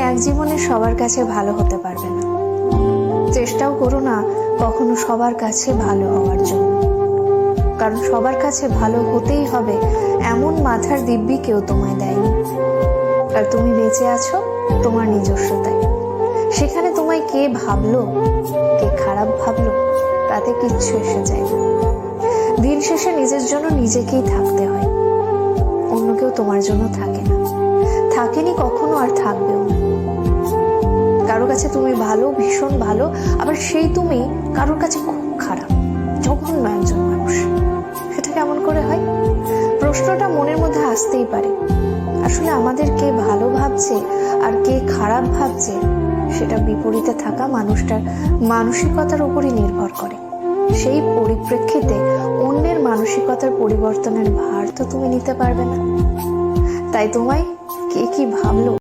এক জীবনে সবার কাছে ভালো হতে পারবে না। চেষ্টাও করো না কখনো সবার কাছে ভালো হওয়ার জন্য, কারণ সবার কাছে ভালো হতেই হবে এমন মাথার দিব্যি কেউ তোমায় দেয়নি। আর তুমি বেঁচে আছো তোমার নিজস্বতায়। সেখানে তোমায় কে ভাবলো, কে খারাপ ভাবলো, তাতে কিচ্ছু এসে যায় না। দিন শেষে নিজের জন্য নিজেকেই থাকতে হয়, অন্য কেউ তোমার জন্য থাকে না, থাকেনি কখনো, আর থাকবেও না। কারো কাছে তুমি ভালো, ভীষণ ভালো, আবার সেই তুমি কারোর কাছে খুব খারাপ, জঘন্য একজন মানুষ। সেটা কেমন করে হয়? প্রশ্নটা মনের মধ্যে আসতেই পারে। আসলে আমাদের কে ভালো ভাবছে আর কে খারাপ ভাবছে সেটা বিপরীতে থাকা মানুষটার মানসিকতার উপরই নির্ভর করে। সেই পরিপ্রেক্ষিতে অন্যের মানসিকতার পরিবর্তনের ভার তো তুমি নিতে পারবে না। তাই তোমায় কে কি ভাবলো